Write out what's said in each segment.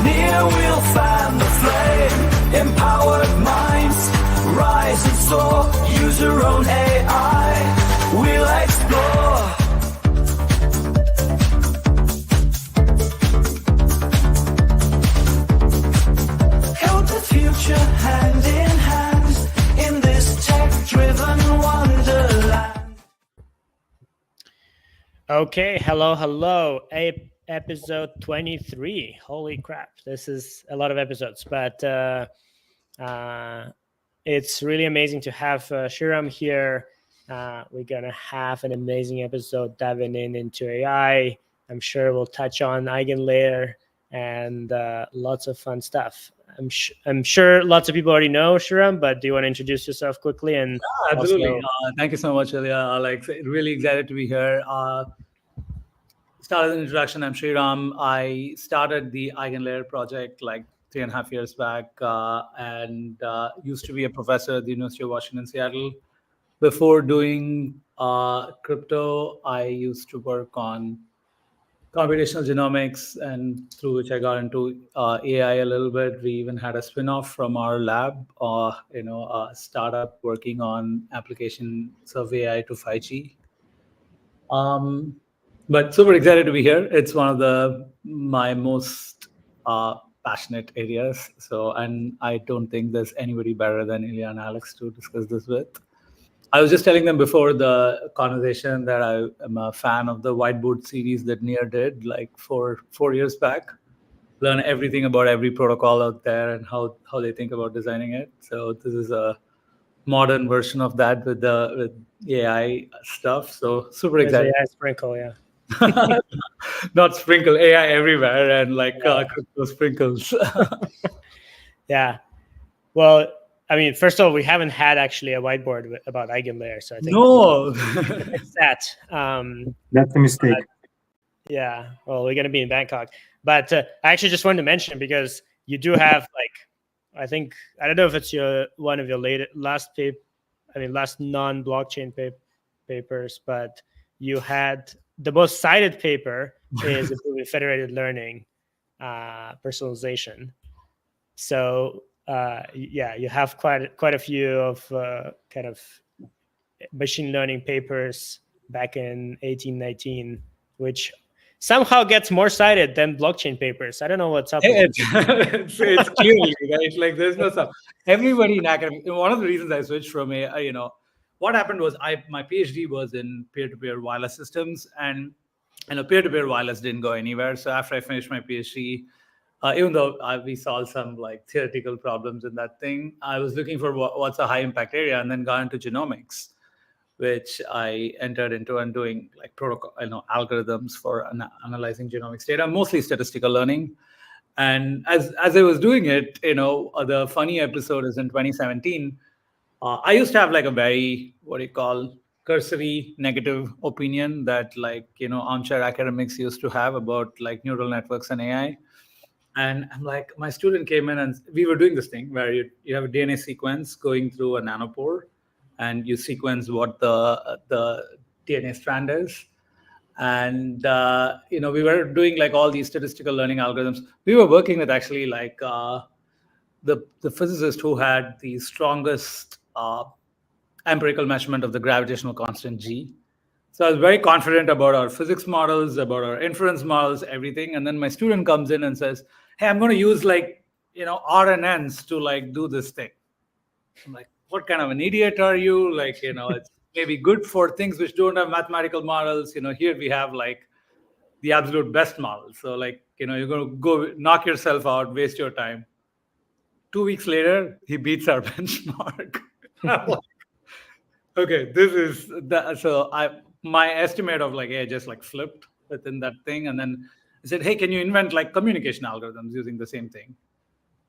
Near we'll fan the flame. Empowered minds rise and soar. Use your own AI. We'll explore. Help the future hand in hand in this tech-driven wonderland. Okay, hello. Episode 23. Holy crap, this is a lot of episodes, but it's really amazing to have Sreeram here. We're gonna have an amazing episode diving into AI. I'm sure we'll touch on EigenLayer and lots of fun stuff. I'm sure lots of people already know Sreeram, but do you want to introduce yourself quickly? And absolutely. Thank you so much, Ilya. Really excited to be here. Start as an introduction. I'm Sreeram. I started the EigenLayer project like 3.5 years back, and used to be a professor at the University of Washington, Seattle. Before doing crypto, I used to work on computational genomics, and through which I got into AI a little bit. We even had a spin-off from our lab, a startup working on applications of AI to 5G. But super excited to be here. It's one of my most passionate areas. And I don't think there's anybody better than Ilya and Alex to discuss this with. I was just telling them before the conversation that I am a fan of the whiteboard series that Near did like 4 years back. Learn everything about every protocol out there and how they think about designing it. So this is a modern version of that with AI stuff. So super excited. AI sprinkle, yeah. Not sprinkle, AI everywhere, and crypto sprinkles. Yeah. Well, I mean, first of all, we haven't had actually a whiteboard about EigenLayer, so I think no, it's that. That's a mistake. Yeah. Well, we're gonna be in Bangkok, but I actually just wanted to mention because you do have I don't know if it's one of your last non-blockchain papers, but you had the most cited paper is improving federated learning, personalization. So you have quite a few of kind of machine learning papers back in 1819, which somehow gets more cited than blockchain papers. I don't know what's up. It's clearly right. Like there's no stuff. Everybody in academic. One of the reasons I switched from what happened was my PhD was in peer-to-peer wireless systems, and peer-to-peer wireless didn't go anywhere. So after I finished my PhD, even though we solved some like theoretical problems in that thing, I was looking for what's a high impact area, and then got into genomics, which I entered into and doing like protocol, algorithms for analyzing genomics data, mostly statistical learning. And as I was doing it, the funny episode is in 2017. I used to have like a very, cursory negative opinion that armchair academics used to have about like neural networks and AI. And I'm like, my student came in and we were doing this thing where you have a DNA sequence going through a nanopore and you sequence what the DNA strand is. And, we were doing like all these statistical learning algorithms. We were working with actually like the physicist who had the strongest empirical measurement of the gravitational constant G. So I was very confident about our physics models, about our inference models, everything. And then my student comes in and says, hey, I'm going to use RNNs to do this thing. I'm like, what kind of an idiot are you? It's maybe good for things which don't have mathematical models. Here we have the absolute best model. So you're going to go knock yourself out, waste your time. 2 weeks later, he beats our benchmark. Okay, this is that. So my estimate of just flipped within that thing. And then I said, hey, can you invent communication algorithms using the same thing?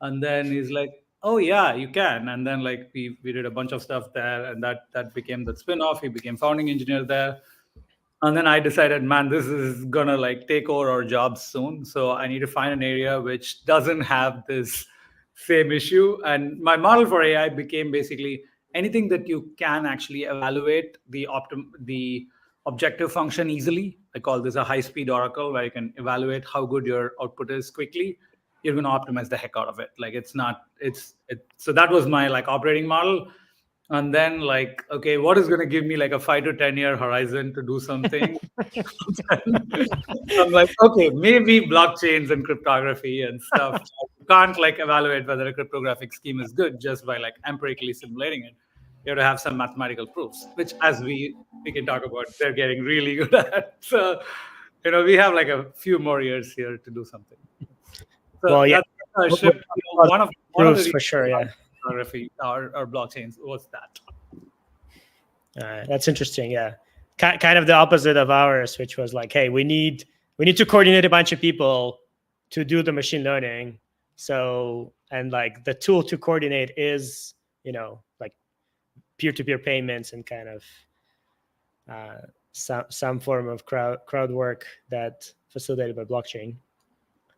And then he's like, oh yeah, you can. And then we did a bunch of stuff there, and that became the spin-off. He became founding engineer there. And then I decided, man, this is gonna take over our jobs soon. So I need to find an area which doesn't have this same issue. And my model for AI became basically anything that you can actually evaluate the objective function easily. I call this a high-speed oracle, where you can evaluate how good your output is quickly. you're going to optimize the heck out of it. Like so that was my like operating model. And then like, okay, what is going to give me like a 5 to 10 year horizon to do something? I'm like, okay, maybe blockchains and cryptography and stuff. You can't like evaluate whether a cryptographic scheme is good just by like empirically simulating it. You have to have some mathematical proofs, which as we can talk about, they're getting really good at. So, we have like a few more years here to do something. So well, yeah, that's a shift. One of the proofs for sure, yeah. Cryptography or blockchains was that. That's interesting. Yeah, kind of the opposite of ours, which was like, hey, we need to coordinate a bunch of people to do the machine learning. So, and like the tool to coordinate is, like peer-to-peer payments and kind of some form of crowd work that facilitated by blockchain.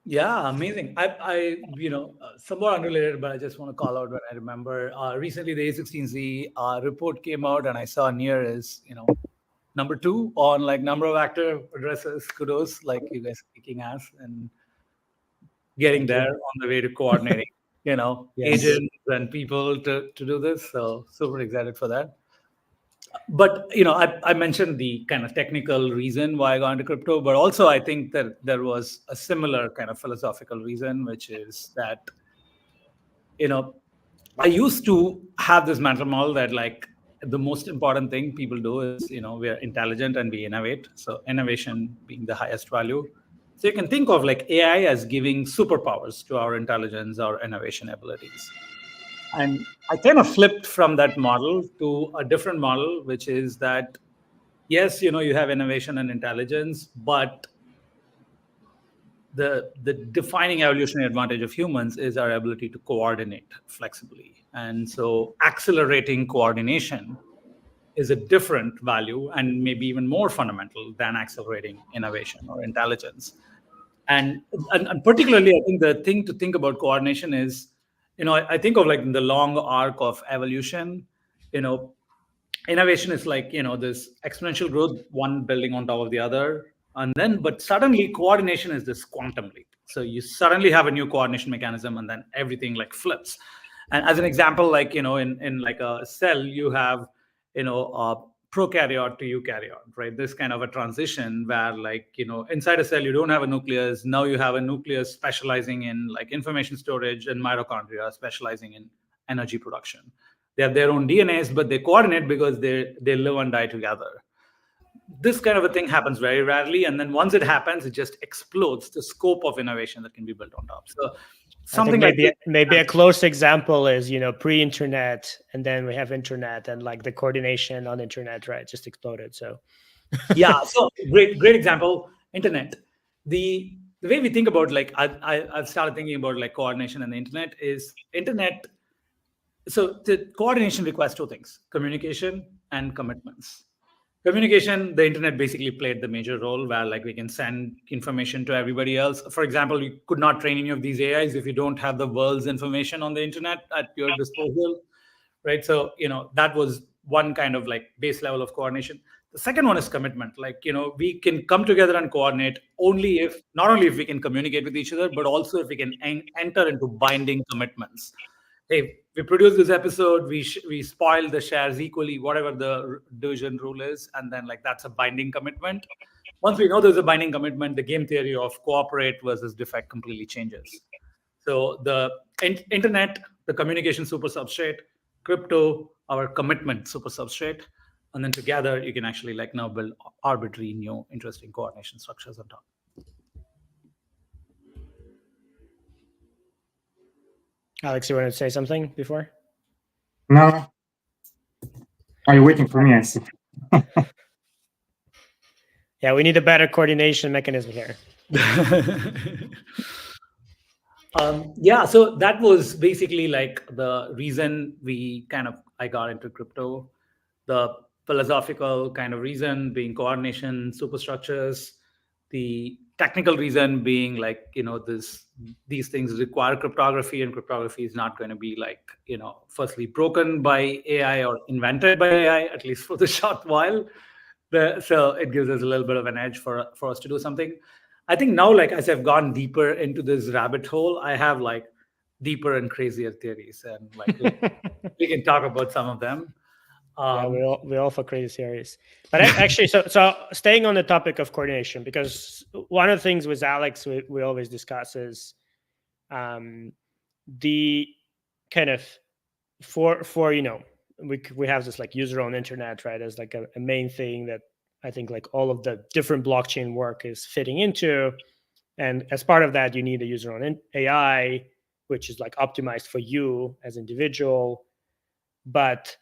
Yeah, amazing. I somewhat unrelated, but I just want to call out when I remember recently the A16Z report came out, and I saw Near is number 2 on like number of active addresses. Kudos, like you guys kicking ass and getting there on the way to coordinating, yes, agents and people to do this. So super excited for that. But I mentioned the kind of technical reason why I got into crypto, but also I think that there was a similar kind of philosophical reason, which is that I used to have this mental model that like the most important thing people do is we are intelligent and we innovate. So innovation being the highest value. So you can think of like AI as giving superpowers to our intelligence, our innovation abilities. And I kind of flipped from that model to a different model, which is that, yes, you have innovation and intelligence, but the defining evolutionary advantage of humans is our ability to coordinate flexibly. And so accelerating coordination is a different value and maybe even more fundamental than accelerating innovation or intelligence. And particularly, I think the thing to think about coordination is, I think of like the long arc of evolution, innovation is like, this exponential growth, one building on top of the other. And then, but suddenly coordination is this quantum leap. So you suddenly have a new coordination mechanism and then everything like flips. And as an example, like, in like a cell, you have, prokaryote to eukaryote, right? This kind of a transition where like, inside a cell, you don't have a nucleus. Now you have a nucleus specializing in like information storage and mitochondria specializing in energy production. They have their own DNAs, but they coordinate because they live and die together. This kind of a thing happens very rarely. And then once it happens, it just explodes the scope of innovation that can be built on top. So something maybe a close example is, pre-internet, and then we have internet, and like the coordination on internet, right, just exploded. So yeah, so great example, internet. The way we think about like I've started thinking about like coordination and the internet is internet. So the coordination requires 2 things: communication and commitments. Communication, the internet basically played the major role where like we can send information to everybody else. For example, you could not train any of these AIs if you don't have the world's information on the internet at your disposal, right? So, that was one kind of like base level of coordination. The second one is commitment. Like, we can come together and coordinate not only if we can communicate with each other, but also if we can enter into binding commitments. Hey, we produce this episode, we spoil the shares equally, whatever the division rule is, and then like that's a binding commitment. Once we know there's a binding commitment, the game theory of cooperate versus defect completely changes. So the internet, the communication super substrate, crypto, our commitment super substrate, and then together you can actually like now build arbitrary new interesting coordination structures on top. Alex, you want to say something before? No. Are you waiting for me? I see. Yeah, we need a better coordination mechanism here. Yeah, so that was basically like the reason I got into crypto. The philosophical kind of reason being coordination, superstructures. The technical reason being like, these things require cryptography, and cryptography is not going to be like, firstly broken by AI or invented by AI, at least for the short while. So it gives us a little bit of an edge for us to do something. I think now, like as I've gone deeper into this rabbit hole, I have like deeper and crazier theories, and like we can talk about some of them. Yeah, we all for crazy theories. But actually, so staying on the topic of coordination, because one of the things with Alex we always discuss is the kind of for we have this like user on internet, right, as like a main thing that I think like all of the different blockchain work is fitting into. And as part of that, you need a user on AI, which is like optimized for you as individual. But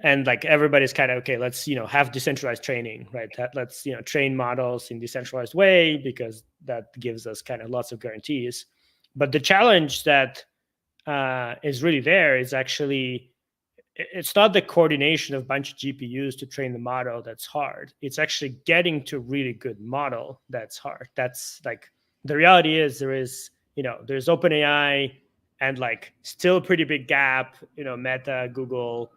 and like everybody's kind of okay, let's have decentralized training, right? Let's train models in decentralized way because that gives us kind of lots of guarantees. But the challenge that is really there is actually it's not the coordination of a bunch of GPUs to train the model that's hard. It's actually getting to really good model that's hard. That's like the reality is there's OpenAI and like still a pretty big gap, Meta, Google,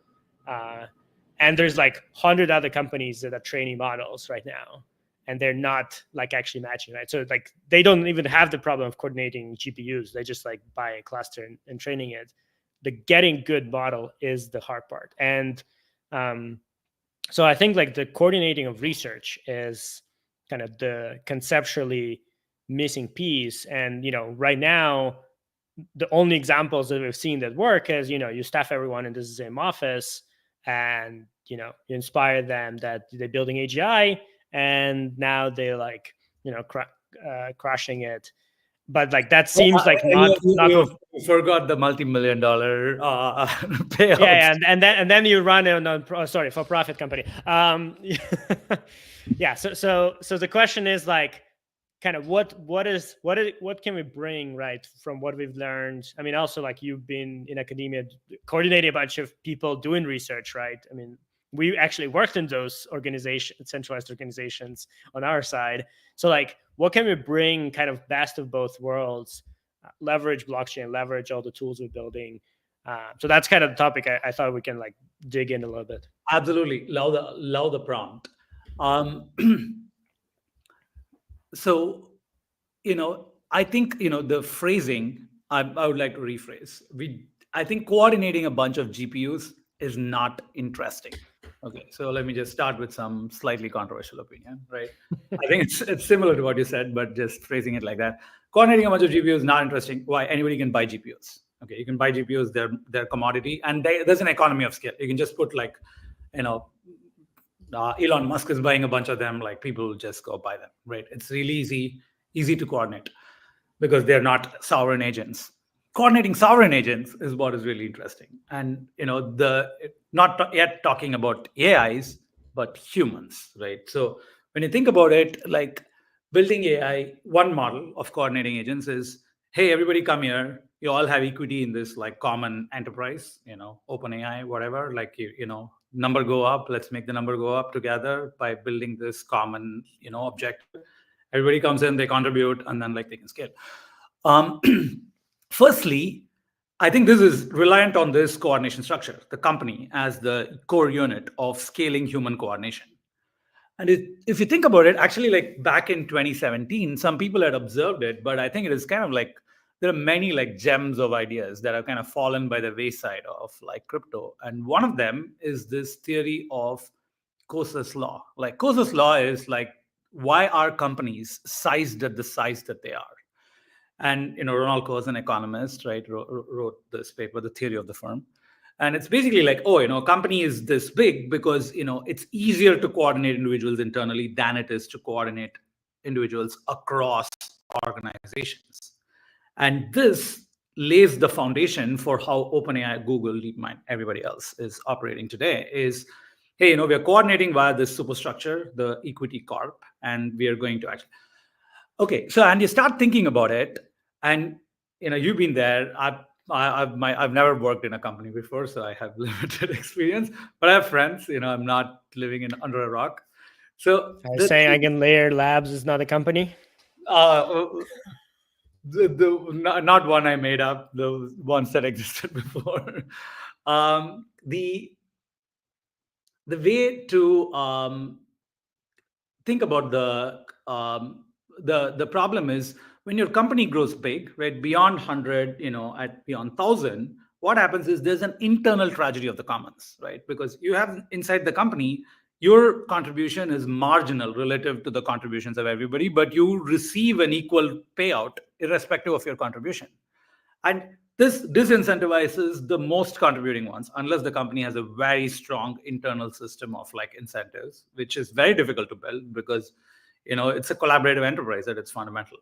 and there's like 100 other companies that are training models right now, and they're not like actually matching, right? So like they don't even have the problem of coordinating GPUs. They just like buy a cluster and training it. The getting good model is the hard part. And so I think like the coordinating of research is kind of the conceptually missing piece. And right now the only examples that we've seen that work is you staff everyone into the same office, and you inspire them that they're building AGI, and now they're like crashing it. But like that seems like not you forgot the multi-million-dollar payouts. Yeah, and then you run a for-profit company. Yeah. So the question is like, kind of what can we bring, right, from what we've learned? I mean, also like you've been in academia coordinating a bunch of people doing research, right? I mean, we actually worked in those centralized organizations on our side. So like, what can we bring kind of best of both worlds, leverage blockchain, leverage all the tools we're building? So that's kind of the topic I thought we can like dig in a little bit. Absolutely. Love the prompt. So, I think, the phrasing, I would like to rephrase. I think coordinating a bunch of GPUs is not interesting. Okay, so let me just start with some slightly controversial opinion, right? I think it's similar to what you said, but just phrasing it like that. Coordinating a bunch of GPUs is not interesting. Why? Anybody can buy GPUs. Okay, you can buy GPUs, they're commodity, and there's an economy of scale. You can just put like, Elon Musk is buying a bunch of them, like people just go buy them, right? It's really easy to coordinate because they're not sovereign agents. Coordinating sovereign agents is what is really interesting. And, not yet talking about AIs, but humans, right? So when you think about it, like building AI, one model of coordinating agents is, hey, everybody come here. You all have equity in this like common enterprise, OpenAI, whatever, like, number go up, let's make the number go up together by building this common, objective. Everybody comes in, they contribute, and then like they can scale. Firstly, I think this is reliant on this coordination structure, the company as the core unit of scaling human coordination. And if you think about it, actually, like back in 2017, some people had observed it, but I think it is kind of like there are many like gems of ideas that have kind of fallen by the wayside of like crypto. And one of them is this theory of Cose's law. Like Cose's law is like, why are companies sized at the size that they are? And Ronald Coase, an economist, right, wrote this paper, The Theory of the Firm. And it's basically like, a company is this big because, it's easier to coordinate individuals internally than it is to coordinate individuals across organizations. And this lays the foundation for how OpenAI, Google, DeepMind, everybody else is operating today is, hey, we are coordinating via this superstructure, the equity corp, and we are going to actually. Okay, so and you start thinking about it, and you've been there. I've never worked in a company before, so I have limited experience. But I have friends. I'm not living under a rock. So are you saying EigenLayer Labs is not a company? Not one I made up. The ones that existed before. The way to think about the the problem is when your company grows big, right, beyond 100, at beyond 1,000, what happens is there's an internal tragedy of the commons, right? Because you have inside the company, your contribution is marginal relative to the contributions of everybody, but you receive an equal payout irrespective of your contribution. And this disincentivizes the most contributing ones, unless the company has a very strong internal system of like incentives, which is very difficult to build because it's a collaborative enterprise at its fundamental.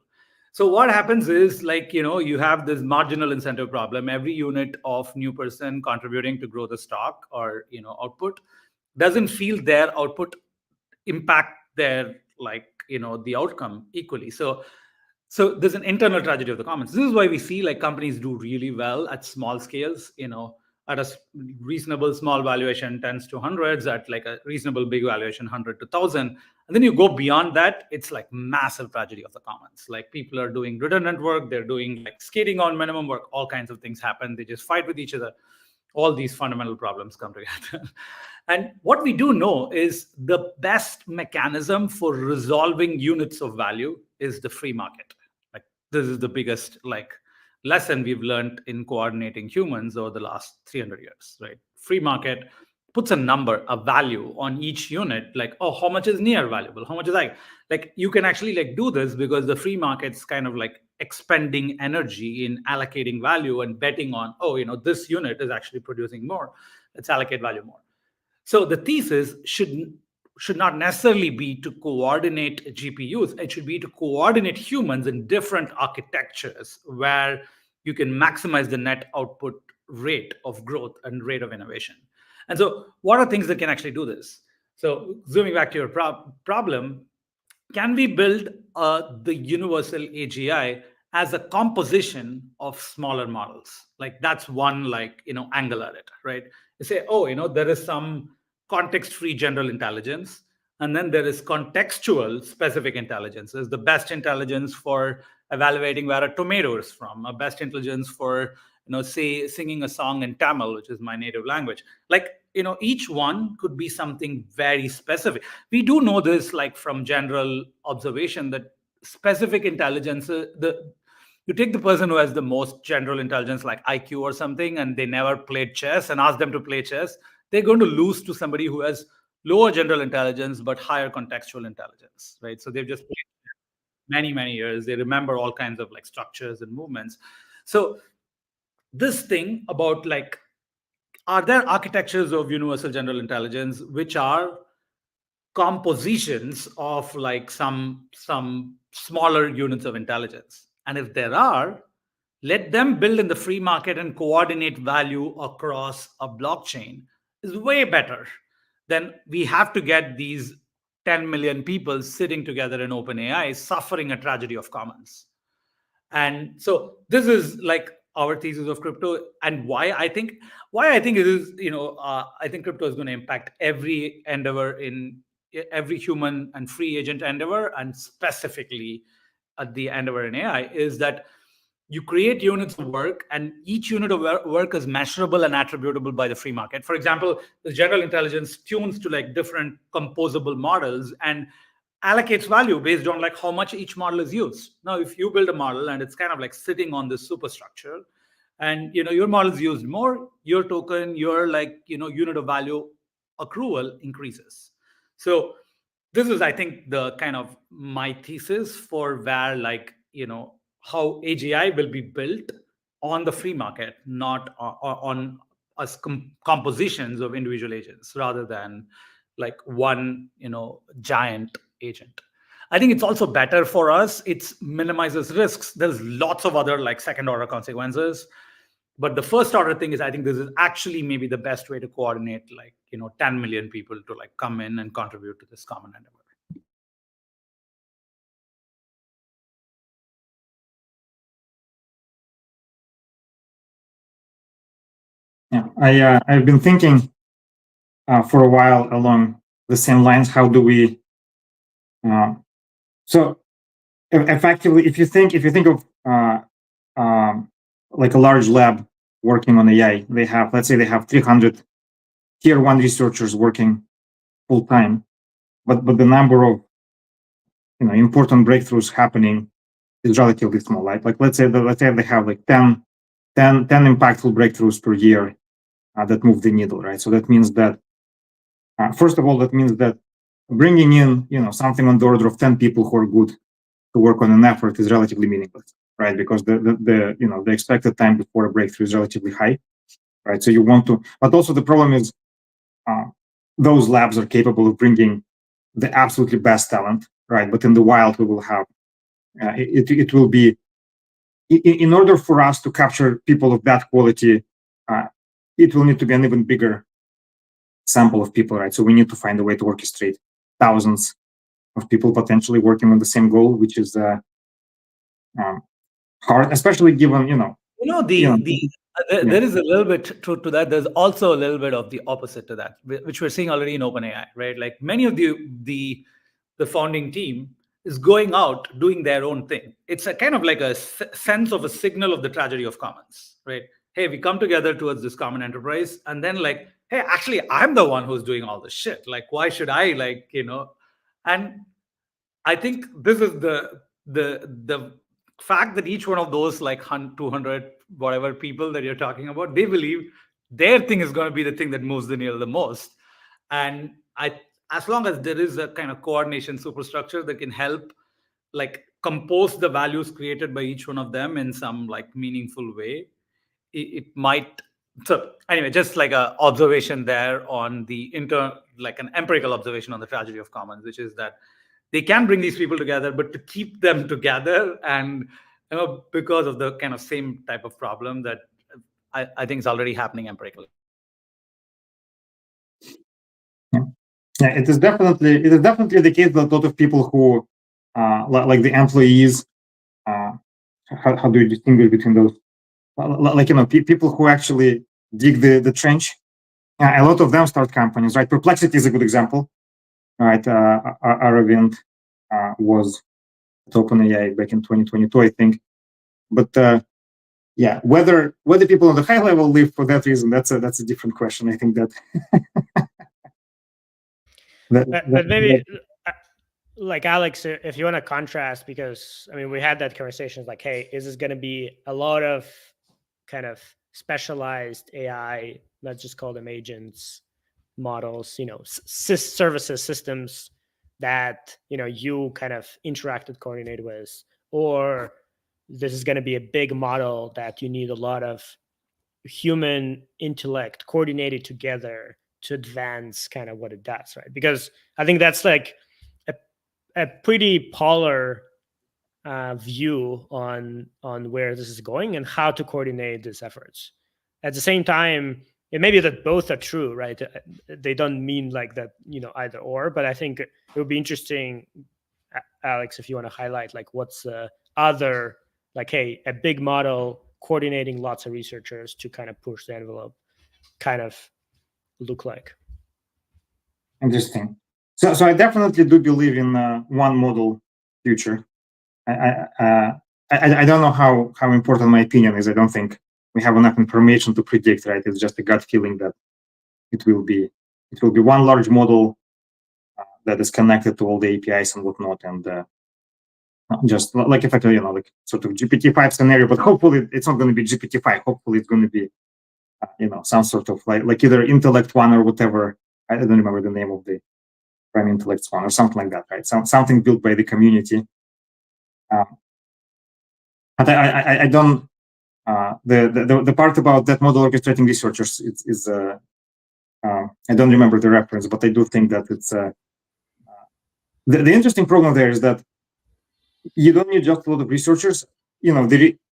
So what happens is like you have this marginal incentive problem. Every unit of new person contributing to grow the stock or output doesn't feel their output impact their the outcome equally. So there's an internal tragedy of the commons. This is why we see like companies do really well at small scales, at a reasonable small valuation, tens to hundreds, at like a reasonable big valuation, 100 to 1,000. And then you go beyond that, it's like massive tragedy of the commons. Like people are doing redundant work, they're doing like skating on minimum work, all kinds of things happen. They just fight with each other. All these fundamental problems come together. And what we do know is the best mechanism for resolving units of value is the free market. Like this is the biggest lesson we've learned in coordinating humans over the last 300 years, right? Free market puts a number, a value on each unit, like, oh, how much is near valuable? How much is like you can actually do this because the free market's kind of like expending energy in allocating value and betting on, this unit is actually producing more. Let's allocate value more. So the thesis should not necessarily be to coordinate GPUs. It should be to coordinate humans in different architectures where you can maximize the net output rate of growth and rate of innovation. And so what are things that can actually do this? So zooming back to your problem, can we build the universal AGI as a composition of smaller models? Like that's one angle at it, right? You say, there is some context-free general intelligence, and then there is contextual specific intelligence. There's the best intelligence for evaluating where a tomato is from, a best intelligence for say singing a song in Tamil, which is my native language. Each one could be something very specific. We do know this from general observation that specific intelligence, you take the person who has the most general intelligence, like IQ or something, and they never played chess, and ask them to play chess, they're going to lose to somebody who has lower general intelligence but higher contextual intelligence, right? So they've just played many, many years. They remember all kinds of structures and movements. So this thing about are there architectures of universal general intelligence which are compositions of some smaller units of intelligence? And if there are, let them build in the free market and coordinate value across a blockchain is way better than we have to get these 10 million people sitting together in OpenAI suffering a tragedy of commons. And so this is our thesis of crypto, and why I think it is, I think crypto is going to impact every endeavor in every human and free agent endeavor, and specifically at the endeavor in AI, is that you create units of work, and each unit of work is measurable and attributable by the free market. For example, the general intelligence tunes to different composable models and allocates value based on how much each model is used. Now, if you build a model and it's kind of sitting on this superstructure, and your model is used more, your token, your unit of value accrual increases. So this is, I think, the kind of my thesis for where how AGI will be built on the free market, not on as compositions of individual agents, rather than one giant agent. I think it's also better for us. It minimizes risks. There's lots of other second order consequences, but the first order thing is, I think this is actually maybe the best way to coordinate 10 million people to come in and contribute to this common endeavor. Yeah, I've been thinking for a while along the same lines. How do we? So effectively, if you think of a large lab working on AI, let's say they have 300 tier 1 researchers working full time, but the number of important breakthroughs happening is relatively small. Like let's say they have like 10 impactful breakthroughs per year that move the needle, right? So that means that first of all, that means that bringing in something on the order of 10 people who are good to work on an effort is relatively meaningless, right? Because the expected time before a breakthrough is relatively high, right? So you want to, but also the problem is those labs are capable of bringing the absolutely best talent, right? But in the wild, we will have it will be in order for us to capture people of that quality, it will need to be an even bigger sample of people, right? So we need to find a way to orchestrate thousands of people potentially working on the same goal, which is hard, especially given there is a little bit truth to that. There's also a little bit of the opposite to that, which we're seeing already in OpenAI, right? Like many of the founding team is going out doing their own thing. It's a kind of like a sense of a signal of the tragedy of commons, right? Hey, we come together towards this common enterprise, and then like, hey, actually, I'm the one who's doing all this shit. Like, why should I And I think this is the fact that each one of those like 200 whatever people that you're talking about, they believe their thing is going to be the thing that moves the needle the most. And as long as there is a kind of coordination superstructure that can help like compose the values created by each one of them in some like meaningful way, it might. So anyway, just like a observation there on the like an empirical observation on the tragedy of commons, which is that they can bring these people together, but to keep them together, and because of the kind of same type of problem that I think is already happening empirically. Yeah, it is definitely the case that a lot of people who like the employees, how do you distinguish between those? Like people who actually dig the trench. A lot of them start companies, right? Perplexity is a good example, right? Aravind was at OpenAI back in 2022, I think. But yeah, whether people on the high level live for that reason, that's a different question. I think that. But maybe, like Alex, if you want to contrast, because I mean, we had that conversation like, hey, is this going to be a lot of kind of specialized AI? Let's just call them agents, models, services, systems that you kind of interact and coordinate with, or this is going to be a big model that you need a lot of human intellect coordinated together to advance kind of what it does, right? Because I think that's like a pretty polar view on where this is going and how to coordinate these efforts. At the same time, it may be that both are true, right? They don't mean like that, either or. But I think it would be interesting, Alex, if you want to highlight like what's the other, like, hey, a big model coordinating lots of researchers to kind of push the envelope kind of look like. Interesting. So I definitely do believe in one model future. I don't know how important my opinion is. I don't think we have enough information to predict, right? It's just a gut feeling that it will be one large model that is connected to all the APIs and whatnot, and just like effectively, like sort of GPT-5 scenario. But hopefully, it's not going to be GPT-5. Hopefully, it's going to be some sort of like either Intellect One or whatever. I don't remember the name of the Prime Intellect One or something like that, right? Something built by the community. But I don't. The part about that model orchestrating researchers is I don't remember the reference, but I do think that it's the interesting problem there is that you don't need just a lot of researchers.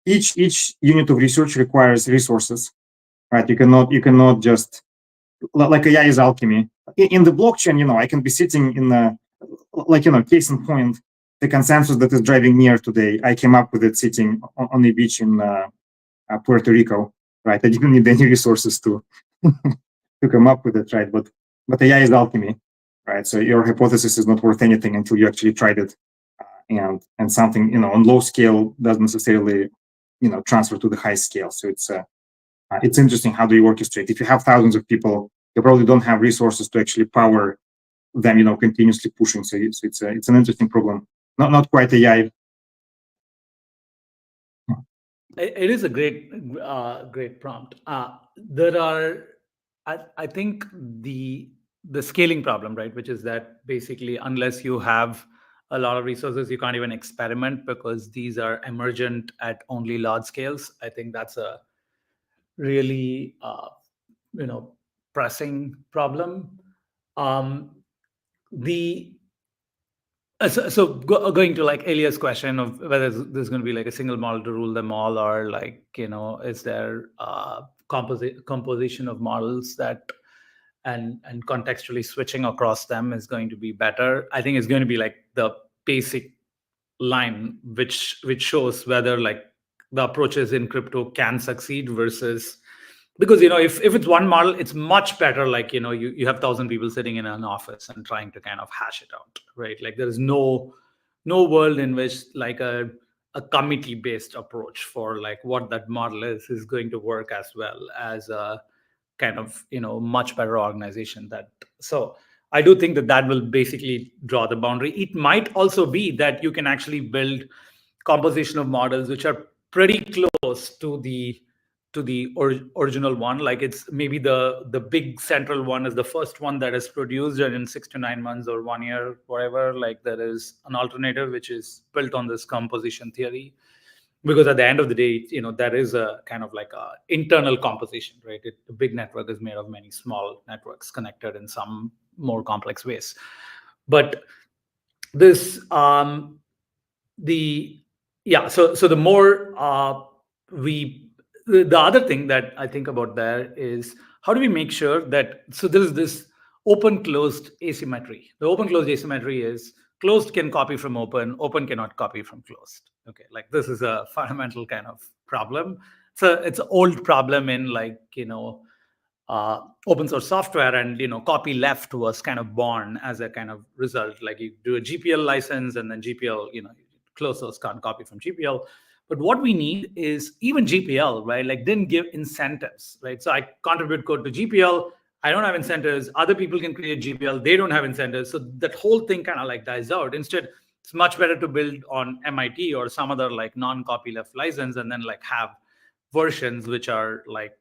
Each unit of research requires resources, right? You cannot just like AI is alchemy. In the blockchain, I can be sitting in case in point, the consensus that is driving near today, I came up with it sitting on a beach in Puerto Rico, right? I didn't need any resources to to come up with it, right? But AI is alchemy, right? So your hypothesis is not worth anything until you actually tried it, and something on low scale doesn't necessarily transfer to the high scale. So it's interesting, how do you orchestrate? If you have thousands of people, you probably don't have resources to actually power them, continuously pushing. So it's an interesting problem. not quite AI. It is a great prompt. There are, I think, the scaling problem, right? Which is that basically, unless you have a lot of resources, you can't even experiment because these are emergent at only large scales. I think that's a really pressing problem. The going to like Elia's question of whether there's going to be like a single model to rule them all, or like, is there composition of models that and contextually switching across them is going to be better. I think it's going to be like the basic line which shows whether like the approaches in crypto can succeed versus, because if it's one model, it's much better, like you have 1,000 people sitting in an office and trying to kind of hash it out, right? Like there is no world in which like a committee based approach for like what that model is going to work as well as a kind of much better organization. So I do think that will basically draw the boundary. It might also be that you can actually build composition of models which are pretty close to the original one. Like it's maybe the big central one is the first one that is produced, and in 6 to 9 months or 1 year, whatever, like there is an alternative which is built on this composition theory. Because at the end of the day, there is a kind of like a internal composition, right? The big network is made of many small networks connected in some more complex ways. But this so the more the other thing that I think about there is, how do we make sure that, so there is this open closed asymmetry. The open closed asymmetry is closed can copy from open cannot copy from closed. Okay, like this is a fundamental kind of problem. So it's an old problem in like open source software, and copyleft was kind of born as a kind of result. Like you do a GPL license, and then GPL, closed source can't copy from GPL. But what we need is even GPL, right? Like didn't give incentives, right? So I contribute code to GPL. I don't have incentives. Other people can create GPL. They don't have incentives. So that whole thing kind of like dies out. Instead, it's much better to build on MIT or some other like non-copyleft license, and then like have versions which are like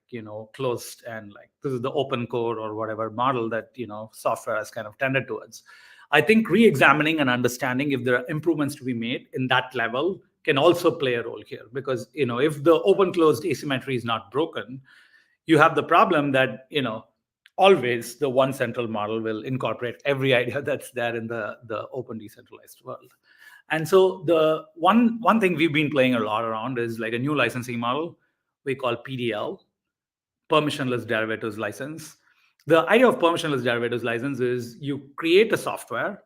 closed, and like this is the open core or whatever model that software has kind of tended towards. I think re-examining and understanding if there are improvements to be made in that level can also play a role here, because if the open closed asymmetry is not broken, you have the problem that always the one central model will incorporate every idea that's there in the open decentralized world. And so the one thing we've been playing a lot around is like a new licensing model we call PDL, permissionless derivatives license. The idea of permissionless derivatives license is you create a software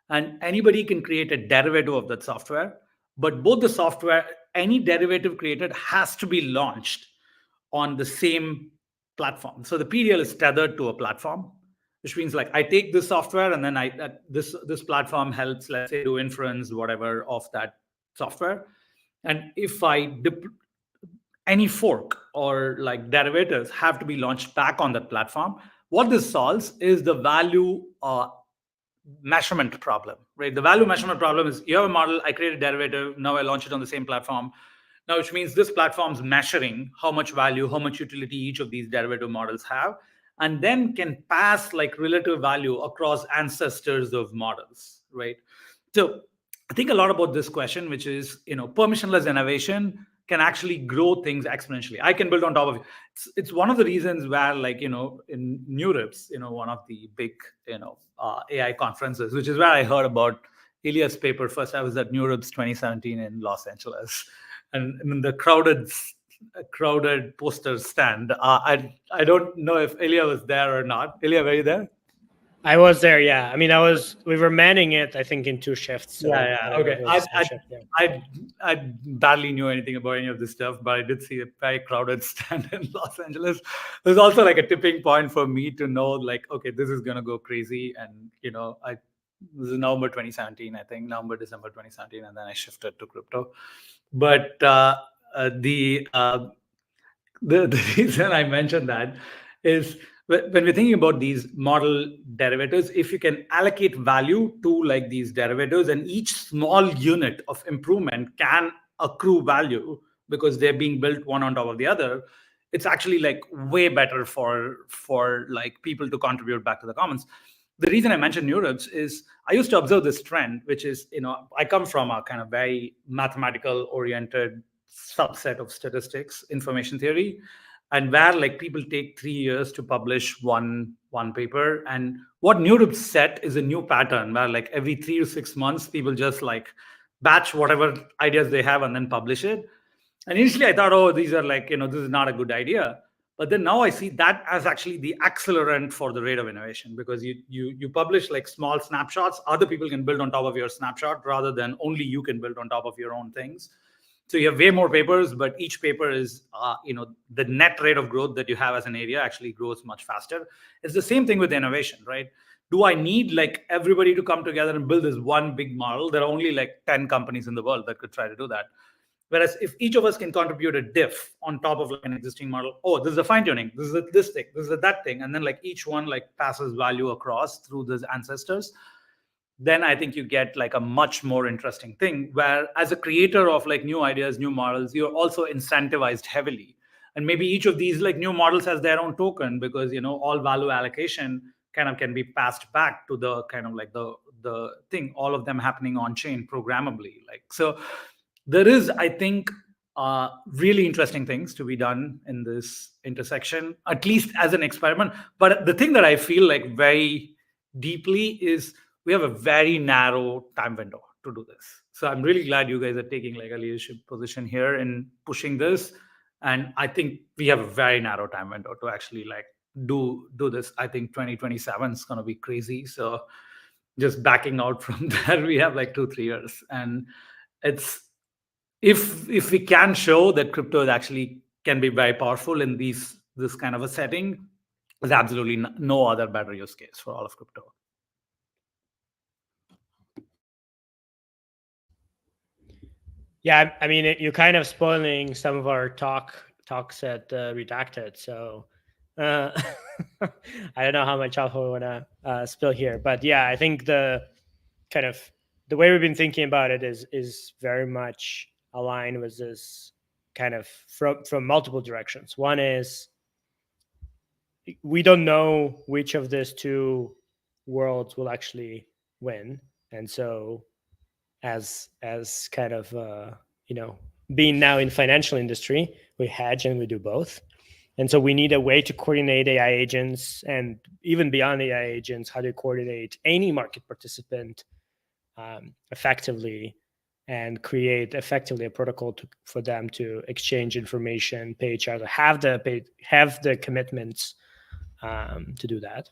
and anybody can create a derivative of that software, but both the software, any derivative created has to be launched on the same platform. So the PDL is tethered to a platform, which means like I take this software and then this platform helps, let's say, do inference, whatever, of that software. And if any fork or like derivatives have to be launched back on that platform. What this solves is the value measurement problem, right? The value measurement problem is you have a model, I create a derivative, now I launch it on the same platform. Now, which means this platform's measuring how much value, how much utility each of these derivative models have, and then can pass like relative value across ancestors of models, right? So I think a lot about this question, which is, permissionless innovation can actually grow things exponentially. I can build on top of it. It's one of the reasons where, like, in NeurIPS, one of the big, AI conferences, which is where I heard about Elia's paper first. I was at NeurIPS 2017 in Los Angeles, and in the crowded poster stand. I don't know if Elia was there or not. Elia, were you there? I was there, yeah. I mean, we were manning it, I think, in 2 shifts. So yeah. Okay. I barely knew anything about any of this stuff, but I did see a very crowded stand in Los Angeles. There's also like a tipping point for me to know, like, okay, this is gonna go crazy. And this is November 2017, I think, December 2017, and then I shifted to crypto. But the reason I mentioned that is when we're thinking about these model derivatives, if you can allocate value to like these derivatives, and each small unit of improvement can accrue value because they're being built one on top of the other, it's actually like way better for like people to contribute back to the commons. The reason I mentioned NeurIPS is I used to observe this trend, which is, I come from a kind of very mathematical oriented subset of statistics, information theory, and where like people take 3 years to publish one paper. And what NeurIPS set is a new pattern where like every 3 to 6 months, people just like batch whatever ideas they have and then publish it. And initially I thought, oh, these are like, this is not a good idea. But then now I see that as actually the accelerant for the rate of innovation, because you publish like small snapshots. Other people can build on top of your snapshot rather than only you can build on top of your own things. So you have way more papers, but each paper is, the net rate of growth that you have as an area actually grows much faster. It's the same thing with innovation, right? Do I need like everybody to come together and build this one big model? There are only like 10 companies in the world that could try to do that. Whereas if each of us can contribute a diff on top of like an existing model, oh, this is a fine tuning, this is this thing, this is that thing, and then like each one like passes value across through those ancestors, then I think you get like a much more interesting thing where as a creator of like new ideas, new models, you're also incentivized heavily. And maybe each of these like new models has their own token, because all value allocation kind of can be passed back to the kind of like the thing, all of them happening on chain programmably. Like, so there is, I think, really interesting things to be done in this intersection, at least as an experiment. But the thing that I feel like very deeply is we have a very narrow time window to do this. So I'm really glad you guys are taking like a leadership position here in pushing this. And I think we have a very narrow time window to actually like do this. I think 2027 is going to be crazy. So just backing out from there, we have like 2-3 years. And it's, if we can show that crypto actually can be very powerful in this kind of a setting, there's absolutely no other better use case for all of crypto. Yeah, I mean, you're kind of spoiling some of our talks at Redacted. So I don't know how much alpha we want to spill here, but yeah, I think the way we've been thinking about it is very much aligned with this kind of from multiple directions. One is we don't know which of these two worlds will actually win, and so as kind of being now in financial industry, we hedge and we do both. And so we need a way to coordinate AI agents, and even beyond AI agents, how to coordinate any market participant effectively and create effectively a protocol for them to exchange information, pay each other, have the commitments to do that.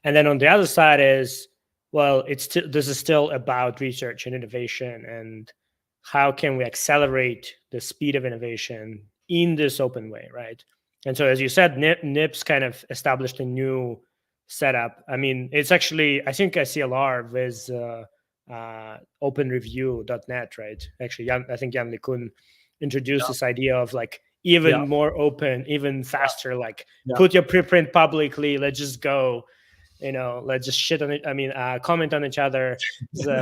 And then on the other side is, well, this is still about research and innovation, and how can we accelerate the speed of innovation in this open way, right? And so, as you said, NIPS kind of established a new setup. I mean, it's actually, I think ICLR with openreview.net, right? Actually, I think Jan LeCun introduced this idea of like even more open, even faster, like put your preprint publicly, let's just go. Let's just shit on it. I mean, comment on each other's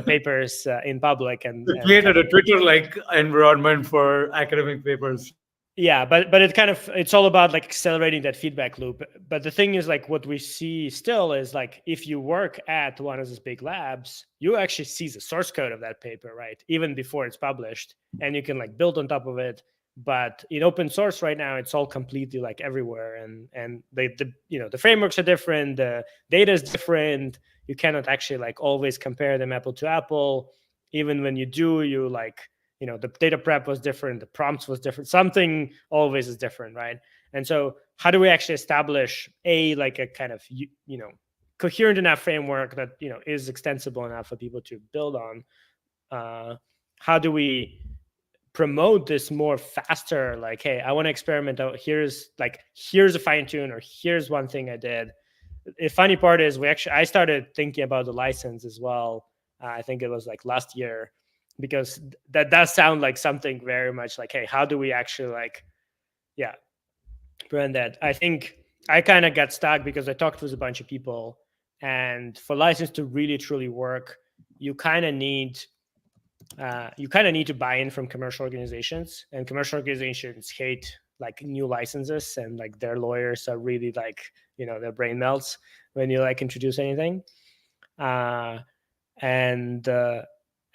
papers in public, and created a Twitter-like environment for academic papers. Yeah, but it's all about like accelerating that feedback loop. But the thing is, like, what we see still is like, if you work at one of these big labs, you actually see the source code of that paper, right? Even before it's published, and you can like build on top of it. But in open source right now, it's all completely like everywhere, and the frameworks are different, the data is different. You cannot actually like always compare them apple to apple. Even when you do, you like, the data prep was different, the prompts was different, something always is different, right? And so how do we actually establish a kind of coherent enough framework that is extensible enough for people to build on? How do we promote this more faster? Like, hey, I want to experiment out. Here's a fine tune, or here's one thing I did. The funny part is I started thinking about the license as well. I think it was like last year, because that does sound like something very much like, hey, how do we actually prevent that? I think I kind of got stuck because I talked with a bunch of people, and for license to really truly work, you kind of need to buy in from commercial organizations, and commercial organizations hate like new licenses, and like their lawyers are really like, their brain melts when you like introduce anything. And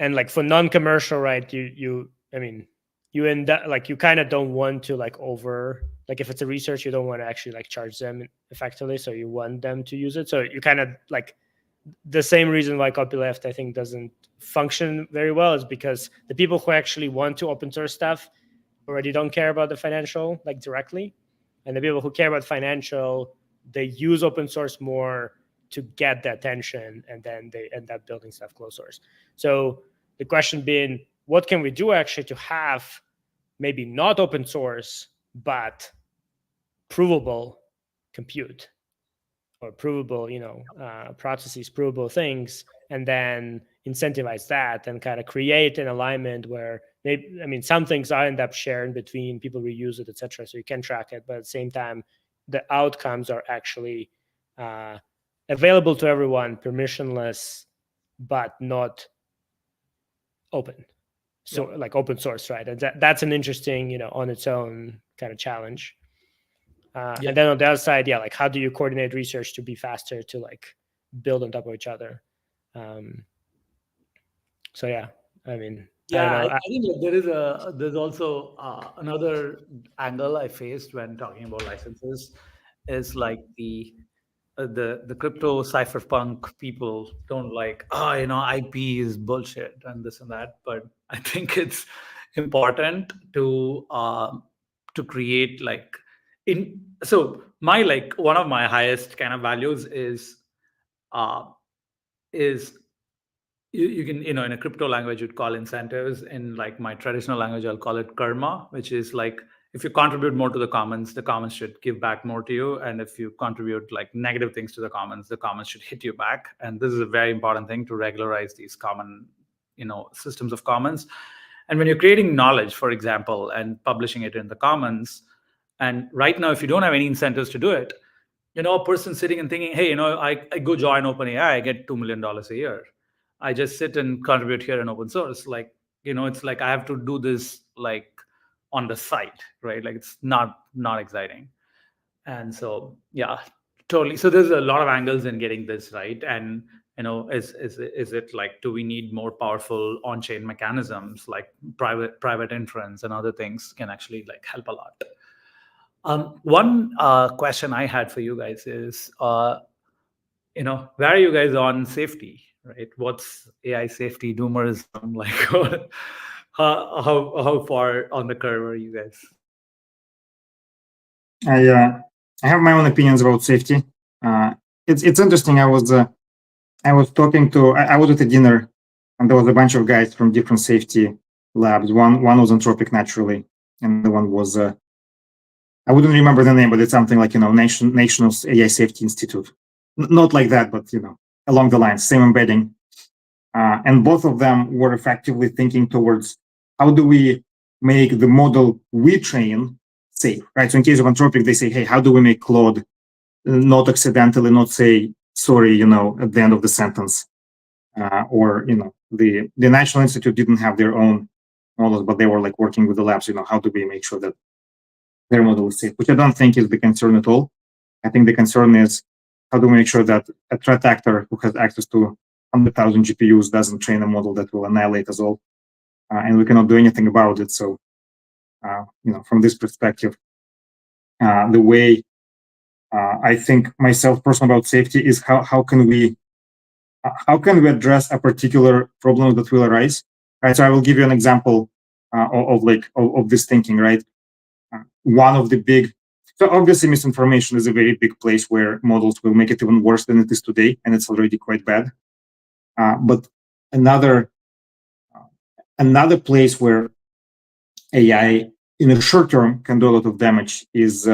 like for non-commercial, right, you end up like, you kind of don't want to like like if it's a research, you don't want to actually like charge them effectively, so you want them to use it. So you kind of like, the same reason why copyleft I think doesn't function very well is because the people who actually want to open source stuff already don't care about the financial like directly, and the people who care about financial, they use open source more to get the attention, and then they end up building stuff closed source. So the question being, what can we do actually to have maybe not open source but provable compute, or provable processes, provable things, and then incentivize that and kind of create an alignment where maybe, some things are end up sharing between people who use it, etc., so you can track it, but at the same time the outcomes are actually available to everyone, permissionless, but not open. So like open source, right? And that's an interesting, on its own kind of challenge. And then on the other side, like how do you coordinate research to be faster, to like build on top of each other? So yeah, I think like there's also another angle I faced when talking about licenses, is like the crypto cypherpunk people don't like, IP is bullshit and this and that, but I think it's important to create like so my like one of my highest kind of values is you can, in a crypto language you'd call incentives. In like my traditional language, I'll call it karma, which is like, if you contribute more to the commons should give back more to you, and if you contribute like negative things to the commons should hit you back. And this is a very important thing to regularize these common systems of commons. And when you're creating knowledge, for example, and publishing it in the commons, and right now if you don't have any incentives to do it, a person sitting and thinking, hey, I go join OpenAI, I get $2 million a year, I just sit and contribute here in open source. Like, it's like I have to do this like on the site, right? Like it's not exciting. And so, yeah, totally. So there's a lot of angles in getting this right. And, is it like, do we need more powerful on-chain mechanisms like private inference and other things can actually like help a lot? One question I had for you guys is, where are you guys on safety, right? What's AI safety doomerism like? How far on the curve are you guys? I have my own opinions about safety. It's interesting. I was talking to, I was at a dinner, and there was a bunch of guys from different safety labs. One was Anthropic, naturally, and the one was I wouldn't remember the name, but it's something like National AI Safety Institute. Not like that, but along the lines, same embedding. And both of them were effectively thinking towards how do we make the model we train safe, right? So in case of Anthropic, they say, hey, how do we make Claude not accidentally not say sorry, at the end of the sentence? Or, the National Institute didn't have their own models, but they were like working with the labs, how do we make sure that their model is safe, which I don't think is the concern at all. I think the concern is how do we make sure that a threat actor who has access to 100,000 GPUs doesn't train a model that will annihilate us all, and we cannot do anything about it. So, from this perspective, the way I think myself personally about safety is how can we address a particular problem that will arise, right? So I will give you an example of this thinking, right? One of the big, so obviously misinformation is a very big place where models will make it even worse than it is today, and it's already quite bad. But another place where AI in the short term can do a lot of damage is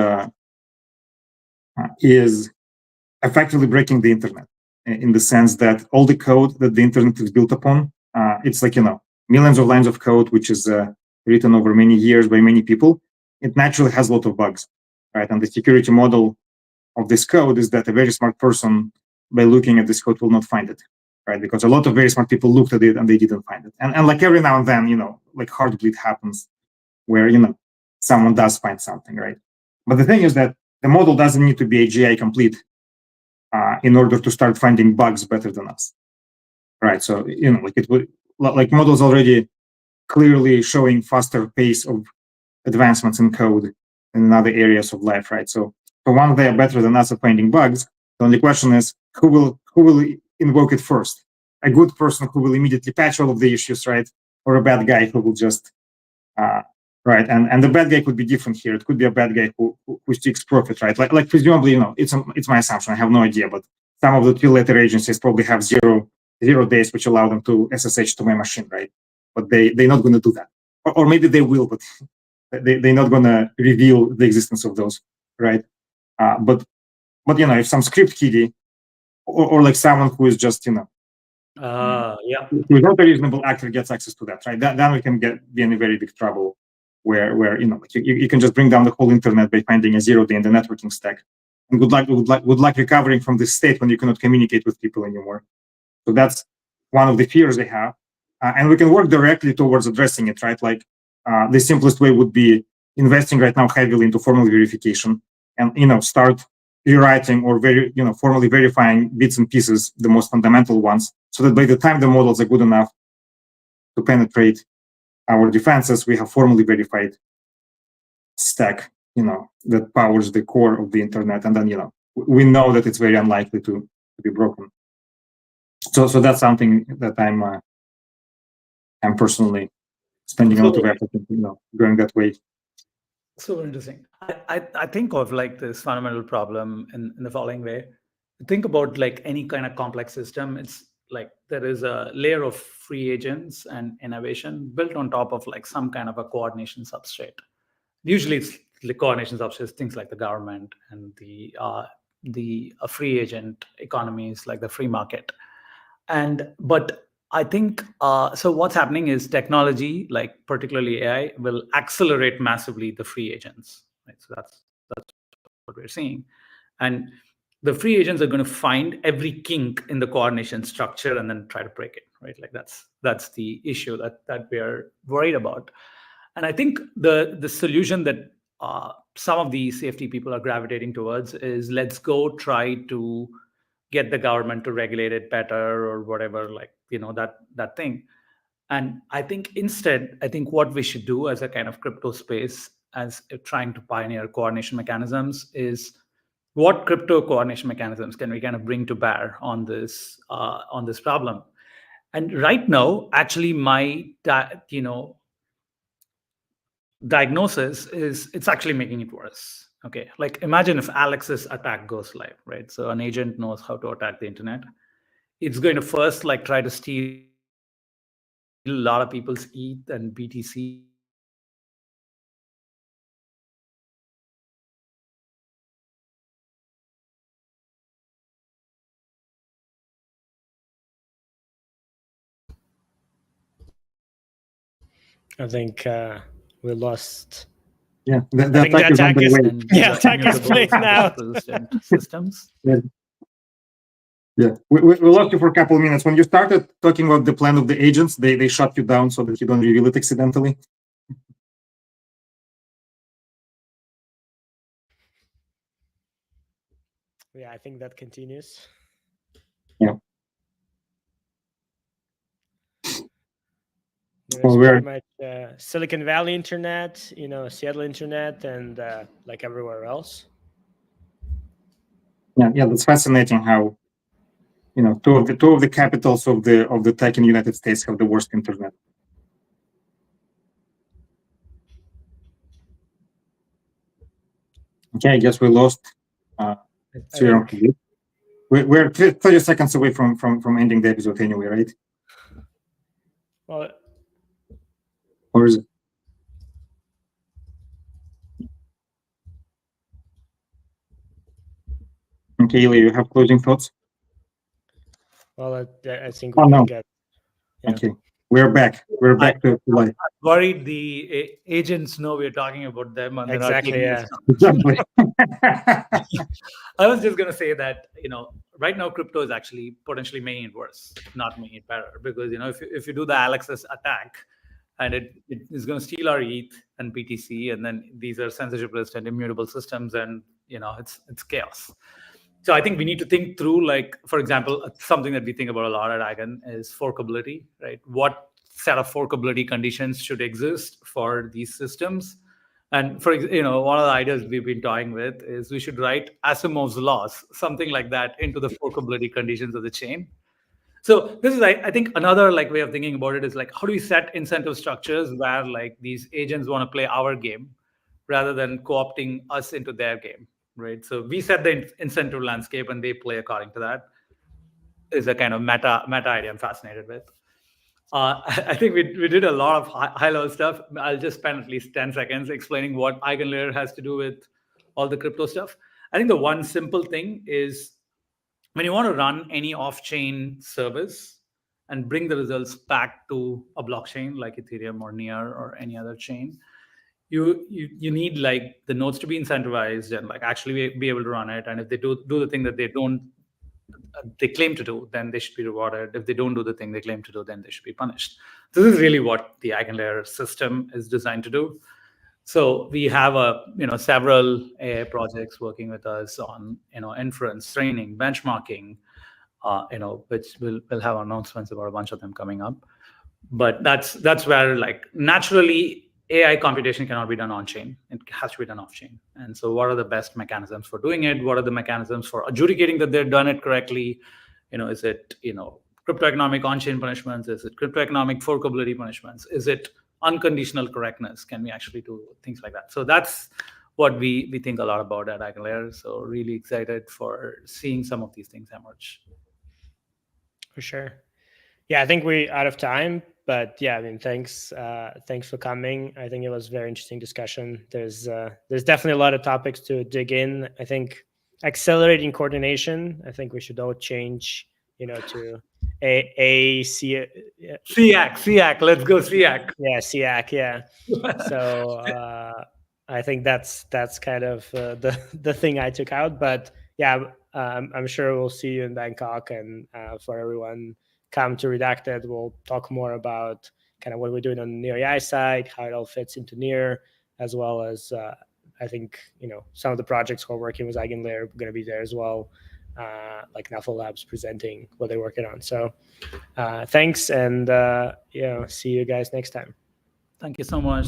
effectively breaking the internet, in the sense that all the code that the internet is built upon, it's like millions of lines of code, which is written over many years by many people. It naturally has a lot of bugs, right? And the security model of this code is that a very smart person, by looking at this code, will not find it, right? Because a lot of very smart people looked at it and they didn't find it. And like every now and then, like heartbleed happens where, someone does find something, right? But the thing is that the model doesn't need to be AGI complete in order to start finding bugs better than us, right? So, like it would, like models already clearly showing faster pace of advancements in code in other areas of life, right? So for one, they are better than us at finding bugs. The only question is who will invoke it first? A good person who will immediately patch all of the issues, right? Or a bad guy who will just right? And the bad guy could be different here. It could be a bad guy who seeks profit, right? Like presumably, it's my assumption. I have no idea, but some of the two-letter agencies probably have zero days, which allow them to SSH to my machine, right? But they're not going to do that, or maybe they will, but they're not going to reveal the existence of those, right? But if some script kiddie or like someone who is just without a reasonable actor gets access to that, right? Then we can be in a very big trouble, where like you can just bring down the whole internet by finding a 0-day in the networking stack, and good luck recovering from this state when you cannot communicate with people anymore. So that's one of the fears they have, and we can work directly towards addressing it, right? Like the simplest way would be investing right now heavily into formal verification, and start rewriting or formally verifying bits and pieces, the most fundamental ones, so that by the time the models are good enough to penetrate our defenses, we have formally verified stack, that powers the core of the internet, and then we know that it's very unlikely to be broken. So that's something that I'm personally spending a lot of effort in, going that way. So interesting. I think of like this fundamental problem in the following way. Think about like any kind of complex system. It's like there is a layer of free agents and innovation built on top of like some kind of a coordination substrate. Usually it's the coordination substrates, things like the government and the free agent economies, like the free market. But I think so what's happening is technology, like particularly AI, will accelerate massively the free agents, right? So that's what we're seeing. And the free agents are going to find every kink in the coordination structure and then try to break it, right? Like that's the issue that we are worried about. And I think the solution that some of the safety people are gravitating towards is let's go try to get the government to regulate it better or whatever, like that thing. And I think instead, I think what we should do as a kind of crypto space, as trying to pioneer coordination mechanisms, is what crypto coordination mechanisms can we kind of bring to bear on this problem. And right now, actually, my diagnosis is it's actually making it worse. Okay, like imagine if Alex's attack goes live, right? So an agent knows how to attack the internet. It's going to first like try to steal a lot of people's ETH and BTC. I think we lost. Yeah, the attack is on the way. Yeah, attack is playing now. Systems. Yeah, we lost you for a couple of minutes. When you started talking about the plan of the agents, they shut you down so that you don't reveal it accidentally. Yeah, I think that continues. Yeah. There's pretty much Silicon Valley internet, Seattle internet, and like everywhere else. Yeah, that's fascinating how two of the capitals of the tech in the United States have the worst internet. Okay, I guess we lost Sreeram. We're 30 seconds away from ending the episode anyway, right? Well, or is it? Okay, Ilya, you have closing thoughts? Well, I think we can get. Yeah. Okay, we're back. We're back to life. I'm worried the agents know we're talking about them. And exactly. Yeah. Exactly. I was just going to say that, right now crypto is actually potentially making it worse, not making it better, because if you do the Alexis attack, and it is going to steal our ETH and BTC, and then these are censorship-less and immutable systems, and it's chaos. So I think we need to think through, like, for example, something that we think about a lot at Eigen is forkability, right? What set of forkability conditions should exist for these systems? And one of the ideas we've been toying with is we should write Asimov's laws, something like that, into the forkability conditions of the chain. So this is, I think, another way of thinking about it is how do we set incentive structures where these agents want to play our game rather than co-opting us into their game, right? So we set the incentive landscape and they play according to that. Is a kind of meta idea I'm fascinated with. I think we did a lot of high-level stuff. I'll just spend at least 10 seconds explaining what EigenLayer has to do with all the crypto stuff. I think the one simple thing is when you want to run any off-chain service and bring the results back to a blockchain like Ethereum or Near or any other chain, you need the nodes to be incentivized and actually be able to run it. And if they do the thing that they claim to do, then they should be rewarded. If they don't do the thing they claim to do, then they should be punished. This is really what the EigenLayer system is designed to do. So we have several AI projects working with us on inference, training, benchmarking, which we'll have announcements about a bunch of them coming up. But that's where naturally AI computation cannot be done on chain. It has to be done off chain. And so what are the best mechanisms for doing it? What are the mechanisms for adjudicating that they've done it correctly? Is it cryptoeconomic on-chain punishments? Is it cryptoeconomic forkability punishments? Is it unconditional correctness? Can we actually do things like that? So that's what we think a lot about at EigenLayer. So really excited for seeing some of these things emerge. For sure. Yeah, I think we're out of time, but yeah, I mean, thanks for coming. I think it was a very interesting discussion. There's definitely a lot of topics to dig in. I think accelerating coordination, I think we should all change, to SEAC. Let's go SEAC. Yeah, SEAC. Yeah. So I think that's kind of the thing I took out. But yeah, I'm sure we'll see you in Bangkok, and for everyone, come to Redacted. We'll talk more about kind of what we're doing on the Near AI side, how it all fits into Near, as well as I think some of the projects we're working with EigenLayer are going to be there as well, like Nafal Labs presenting what they're working on. So thanks, and see you guys next time. Thank you so much.